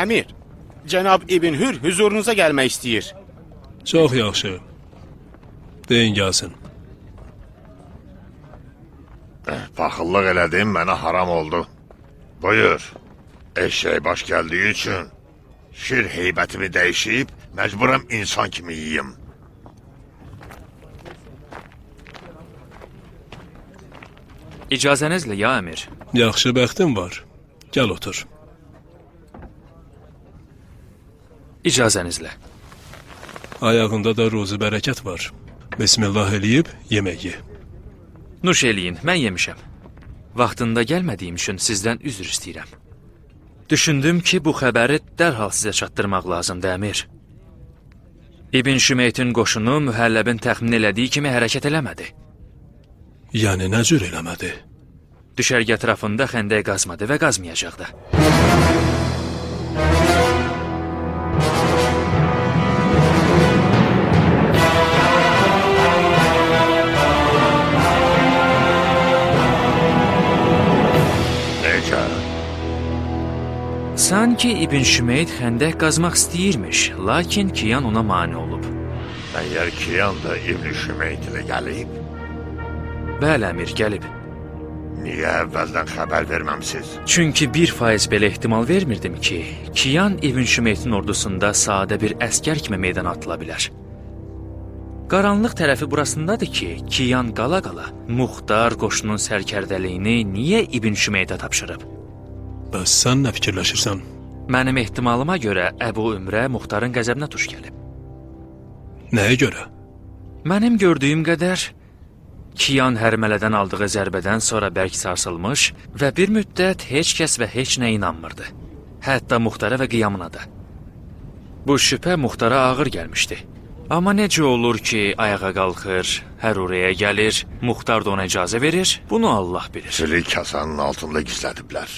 Əmir, cənab İbn Hür hüzurunuza gəlmək istəyir. Çox yaxşı. Deyin gəlsin. Paxıllıq elədim, mənə haram oldu. Buyur, eşək baş gəldiyi üçün şir heybətimi dəyişib, məcburam insan kimi yiyim. İcazənizlə, ya əmir. Yaxşı bəxtin var. Gəl otur. İcazənizlə. Ayağında da ruzu bərəkət var. Bismillah eləyib, yemək ye. Nuş eləyin, mən yemişəm. Vaxtında gəlmədiyim üçün sizdən üzr istəyirəm. Düşündüm ki, bu xəbəri dərhal sizə çatdırmaq lazımdır, əmir. İbn Şümeytin qoşunu mühəlləbin təxmin elədiyi kimi hərəkət eləmədi. Yəni, nə cür eləmədi? Düşərgə ətrafında xəndək qazmadı və qazmayacaq da. Sanki İbn Şümeyt xəndək qazmaq istəyirmiş, lakin Kiyan ona mane olub. Əgər Kiyan da İbn Şümeyt ilə gəlib? Bəli, əmir, gəlib. Niyə əvvəldən xəbər verməmsiz? Çünki 1% belə ehtimal vermirdim ki, Kiyan İbn Şümeytin ordusunda sadə bir əskər kimi meydana atıla bilər. Qaranlıq tərəfi burasındadır ki, Kiyan qala-qala Muxtar qoşunun sərkərdəliyini niyə İbn Şümeytə tapşırıb? Bəs sən nə fikirləşirsən? Mənim ehtimalıma görə Əbu Ümrə Muxtarın qəzəbinə tuş gəlib. Nəyə görə? Mənim gördüyüm qədər, Kiyan hərmələdən aldığı zərbədən sonra bərk sarsılmış və bir müddət heç kəs və heç nə inanmırdı. Hətta Muxtara və qiyamına da. Bu şübhə Muxtara ağır gəlmişdi. Amma necə olur ki, ayağa qalxır, hər oraya gəlir, Muxtar da ona icazə verir, bunu Allah bilir. Sili kasanın altında gizlədiblər.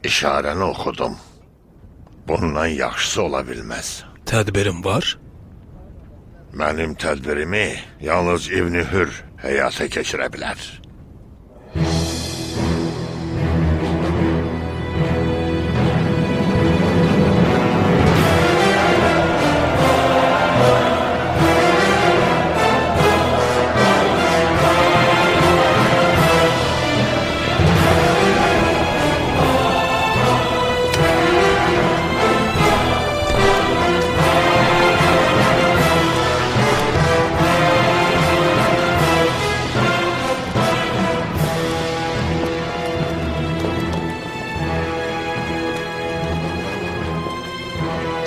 İşarəni oxudum. Bundan yaxşısı ola bilməz. Tədbirin var? Mənim tədbirimi yalnız İbn Hür həyata keçirə bilər.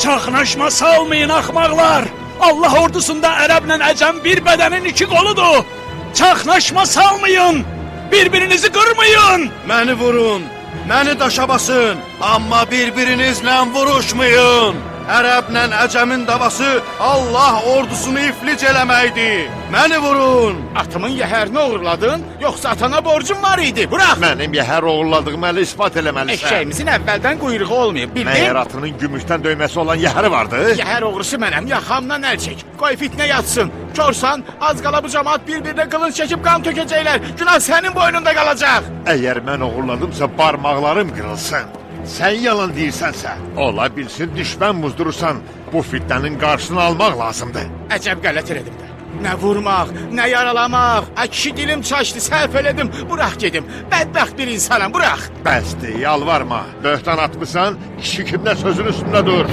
Çaxnaşma salmayın, axmaqlar! Allah ordusunda ərəblə əcəm bir bədənin iki qoludur. Çaxnaşma salmayın. Bir-birinizi qırmayın. Məni vurun, məni daşa basın, amma bir-birinizlə vuruşmayın. Ərəblə əcəmin davası Allah ordusunu iflic eləməkdir. Məni vurun. Atımın yəhərini uğurladın, yoxsa atana borcum var idi. Bırax. Mənim yəhər oğurladığımı elə ispat eləməlisən. Eşşəyimizin əvvəldən quyruğu olmayıb, bildin? Məyər atının gümüşdən döyməsi olan yəhəri vardı? Yəhər oğrusu mənəm, yaxamdan əl çək. Qoy fitnə yatsın. Körsan, az qala bu cəmaat bir-birinə qılınc çəkib qan tökəcəklər. Günah sənin boynunda qalacaq. Əgər mən oğurladımsa barmaqlarım qırılsın. Sən yalan deyirsənsə, ola bilsin düşmən muzdurursan, bu fitnənin qarşısını almaq lazımdır. Əcəb qələt elədim də. Nə vurmaq, nə yaralamaq. Kişi dilim çaşdı, səhv elədim. Bırax gedim. Bədbəxt bir insanam, bırax. Bəsdir, yalvarma. Böhtan atmısan, kişi kimdə sözün üstündə dur.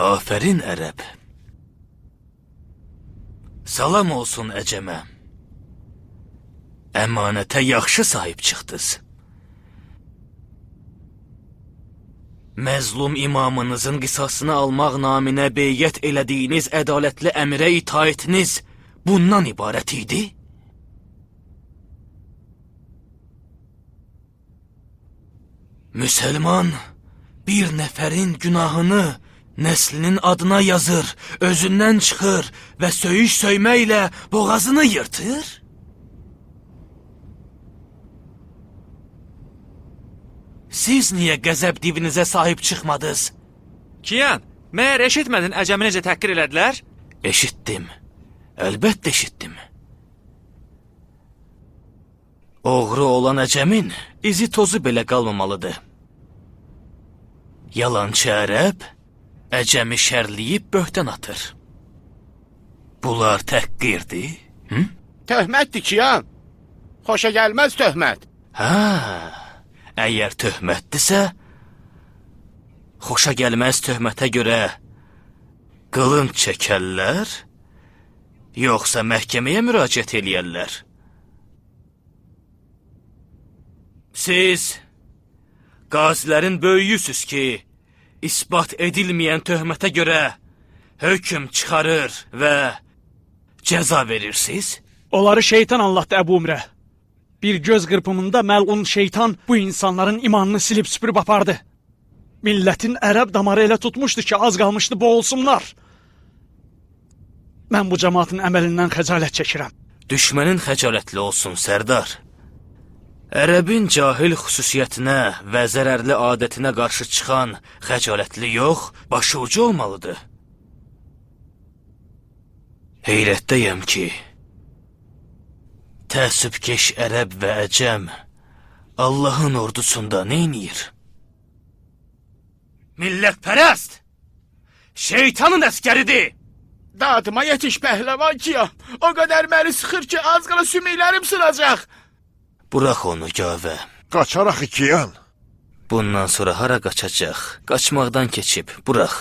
Afərin ərəb. Salam olsun əcəmə. Əmanətə yaxşı sahib çıxdınız. Məzlum imamınızın qisasını almaq naminə beyyət elədiyiniz ədalətli əmirə itaətiniz bundan ibarət idi? Müsəlman bir nəfərin günahını nəslinin adına yazır, özündən çıxır və söyüş söyməklə boğazını yırtır? Siz niyə qəzəb divinizə sahib çıxmadınız? Kiyan, məyər eşitmədin əcəmi necə təhqir elədilər? Eşitdim, əlbəttə eşitdim. Oğru olan əcəmin izi tozu belə qalmamalıdır. Yalançı ərəb əcəmi şərliyib böhtən atır. Bunlar təhqirdir? Töhmətdir ki, ya. Xoşa gəlməz töhmət. Əgər töhmətdirsə, xoşa gəlməz töhmətə görə qılınc çəkərlər, yoxsa məhkəməyə müraciət eləyərlər. Siz qazilərin böyüyüsüz ki, isbat edilməyən töhmətə görə hökm çıxarır və cəza verirsiniz? Onları şeytan anlattı Əbu Ümrə. Bir göz qırpımında məlun şeytan bu insanların imanını silib süpürüb apardı. Millətin ərəb damarı elə tutmuşdu ki, az qalmışdı boğulsunlar. Mən bu cəmaatın əməlindən xəcalət çəkirəm. Düşmənin xəcalətli olsun, Sərdar. Ərəbin cahil xüsusiyyətinə və zərərli adətinə qarşı çıxan xəcalətli yox, başı ucu olmalıdır. Heyrətdəyəm ki, təəssübkeş ərəb və əcəm Allahın ordusunda neyniyir? Millətpərəst! Şeytanın əskəridir! Dadıma yetiş pəhləvan ki, ya. O qədər məni sıxır ki, az qala sümüklərim sınacaq. Bırax onu gavə. Qaçaraq ikiyan. Bundan sonra hara qaçacaq? Qaçmaqdan keçib, bırax.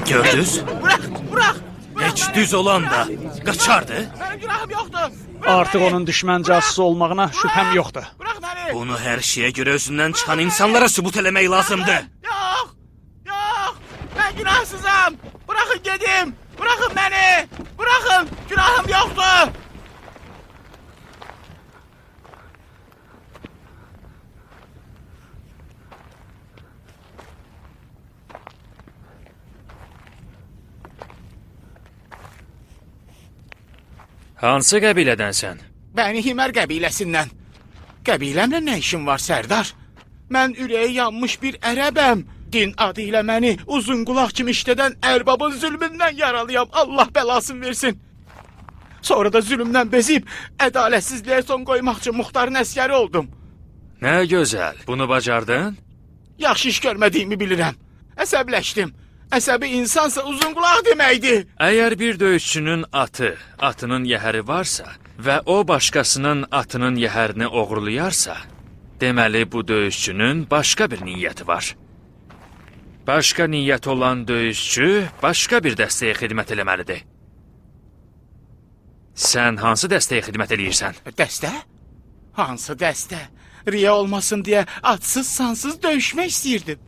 Gördünüz? Bırax! Heç düz olan da qaçardı. Mənim günahım yoxdur. Artıq onun düşmən casusu olmağına şübhəm yoxdur. Bırax məni. Bunu hər şeyə görə özündən çıxan insanlara sübut eləmək lazımdır. Yox! Mən günahsızam. Bıraxın gedim. Bıraxın məni. Bıraxın. Günahım yoxdur. Hansı qəbilədənsən? Bəni Himər qəbiləsindən. Qəbiləmlə nə işin var, Sərdar? Mən ürəyi yanmış bir ərəbəm. Din adı ilə məni uzun qulaq kimi işlədən ərbabın zülmündən yaralıyam. Allah bəlasını versin. Sonra da zülmdən bezib, ədalətsizliyə son qoymaq üçün Muxtarın əskəri oldum. Nə gözəl, bunu bacardın? Yaxşı iş görmədiyimi bilirəm. Əsəbləşdim. Əsəbi insansa uzun qulaq deməkdir. Əgər bir döyüşçünün atının yəhəri varsa və o başqasının atının yəhərini oğurlayarsa, deməli bu döyüşçünün başqa bir niyyəti var. Başqa niyyət olan döyüşçü başqa bir dəstəyə xidmət eləməlidir. Sən hansı dəstəyə xidmət eləyirsən? Dəstə? Hansı dəstə? Riya olmasın deyə atsız sansız döyüşmək istəyirdim.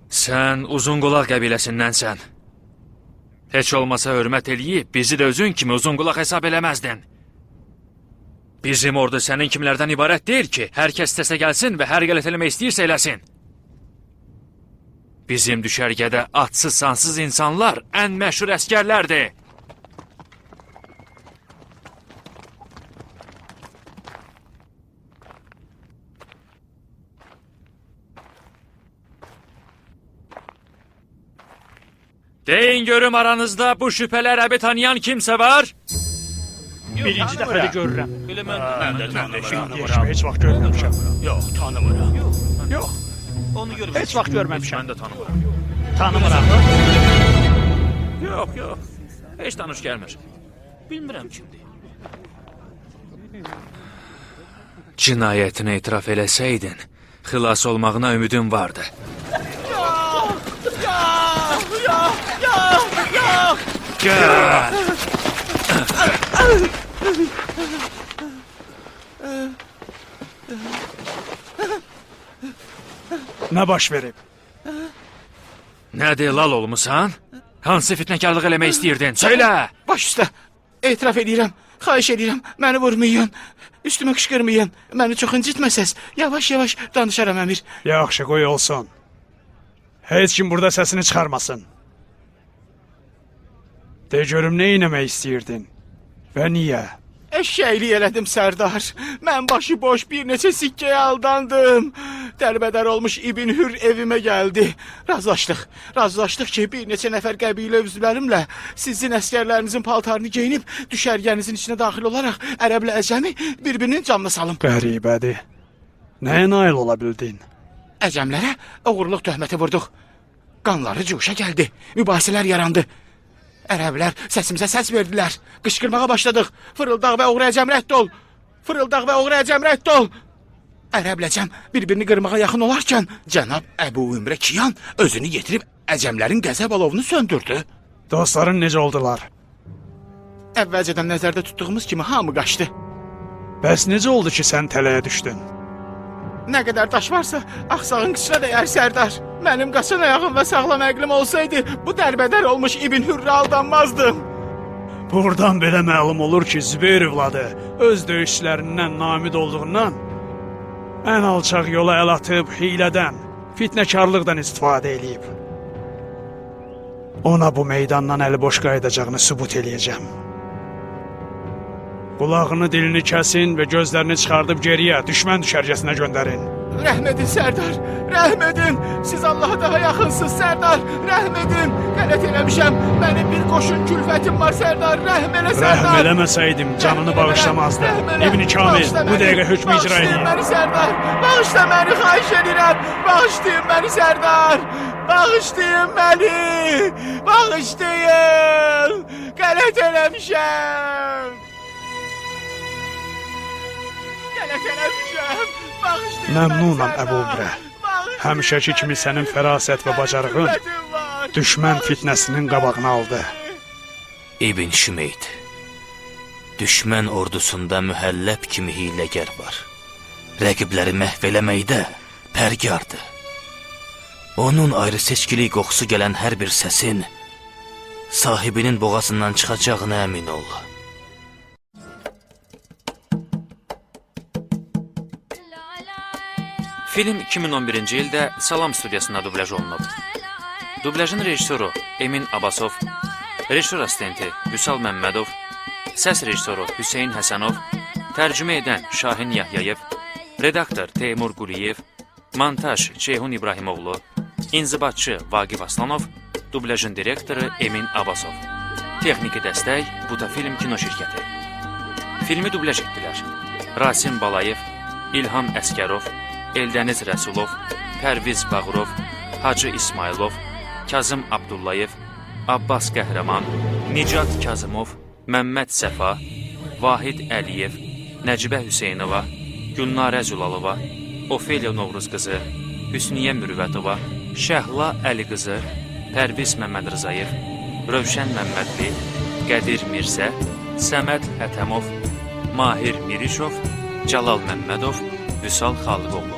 Sən Uzunqulaq qəbiləsindənsən. Heç olmasa hörmət eləyib, bizi də özün kimi Uzunqulaq hesab eləməzdin. Bizim ordu sənin kimlərdən ibarət deyil ki, hər kəs istəsə gəlsin və hər qələt eləmək istəyirsə eləsin. Bizim düşərgədə atsız sansız insanlar ən məşhur əskərlərdir. Deyin görüm aranızda bu şüphəli ərəbi tanıyan kimsə var? Birinci dəfə də görürəm. Mən də tanımıram. Heç vaxt görməmişəm. Yox, tanımıram. Yox. Onu görməmişəm. Heç vaxt görməmişəm. Mən də tanımıram. Tanımıram. Yox. Heç tanış gəlmir. Bilmirəm kimdir. Cinayətini etiraf eləsəydin, xilas olmağına ümidin vardı. Gəl! Nə baş verib? Nədir, lal olmusan? Hansı fitnəkarlıq eləmək istəyirdin? Söylə! Baş üstə, etiraf edirəm, xahiş edirəm, məni vurmayın, üstümə qışqırmayın, məni çox incitməsəz, yavaş-yavaş danışaram əmir. Yaxşı, qoy olsun. Heç kim burada səsini çıxarmasın. De görüm, nə eləmək istəyirdin və niyə? Eşşəklik elədim, Sərdar. Mən başı boş bir neçə sikkəyə aldandım. Dərbədər olmuş İbn Hür evimə gəldi. Razılaşdıq ki, bir neçə nəfər qəbilə üzvlərimlə sizin əskərlərinizin paltarını geyinib düşərgənizin içinə daxil olaraq ərəblə əcəmi bir-birinin canına salım. Qəribədir. Nəyə nail ola bildin? Əcəmlərə oğurluq töhməti vurduq. Qanları cuşa gəldi, mübahisələr yarandı. Ərəblər səsimizə səs verdilər. Qışqırmağa başladıq. Fırıldaq və oğru əcəm rədd ol. Fırıldaq və oğru əcəm rədd ol. Ərəblə əcəm bir-birini qırmağa yaxın olarkən cənab Əbu Ümrə Kiyan özünü yetirib əcəmlərin qəzəb alovunu söndürdü. Dostların necə oldular? Əvvəlcədən nəzərdə tutduğumuz kimi hamı qaçdı. Bəs necə oldu ki, sən tələyə düşdün? Nə qədər daş varsa, axsağın qıçına dəyər, Sərdar. Mənim qaçan ayağım və sağlam əqlim olsaydı, bu dərbədər olmuş İbn Hürrə aldanmazdım. Buradan belə məlum olur ki, Zübeyir övladı öz döyüşçülərindən namid olduğundan ən alçaq yola əl atıb hilədən, fitnəkarlıqdan istifadə eləyib. Ona bu meydandan əli boş qayıdacağını sübut eləyəcəm. Qulağını, dilini kəsin və gözlərini çıxardıb geriyə, düşmən düşərgəsinə göndərin. Rəhm edin, Sərdar, rəhm edin. Siz Allaha daha yaxınsınız, Sərdar, rəhm edin. Qələt eləmişəm, mənim bir qoşun külfətim var, Sərdar, rəhm elə, Sərdar. Rəhm eləməsəydim, canını bağışlamazdı. İbn-i Kamil, bu dəqiqə hökmü icra edin. Bağışlayın məni, Sərdar, bağışla məni, xahiş edirəm. Bağışlayın məni, Sərdar, bağışlayın məni, bağışlayın. Qələt eləmişəm. Qələt eləmişəm. Məmnunam, Əbu Ümrə. Həmişəki kimi sənin fərasət və bacarığın düşmən fitnəsinin qabağını aldı. İbn Şümeyd, düşmən ordusunda mühəlləb kimi hiləgər var. Rəqibləri məhv eləməkdə pərgardır. Onun ayrı seçkilik qoxusu gələn hər bir səsin sahibinin boğazından çıxacağına əmin ol. Film 2011-ci ildə Salam studiyasında dubləj olunub. Dubləjin rejissoru Emin Abbasov, rejissor assistenti Vüsal Məmmədov, səs rejissoru Hüseyn Həsənov, tərcümə edən Şahin Yahyayev, Redaktor Teymur Quliyev, montaj Ceyhun İbrahimoğlu, inzibatçı Vaqif Aslanov, dublyajın direktoru Emin Abbasov. Texniki dəstək Butafilm kino şirkəti. Filmi dublyaj etdilər. Rasim Balayev, İlham Əskərov, Eldəniz Rəsulov, Pərviz Bağırov, Hacı İsmailov, Kazım Abdullayev, Abbas Qəhrəman, Nicat Kazımov, Məmməd Səfa, Vahid Əliyev, Nəcibə Hüseynova, Gülnarə Zülalova, Ofeliya Novruz qızı, Hüsniyə Mürvətova, Şəhla Əli qızı, Pərviz Məmməd Rızayev, Rövşən Məmmədli, Qədir Mirzə, Səməd Hətəmov, Mahir Mirişov, Cəlal Məmmədov, Vüsal Xalıqoğlu.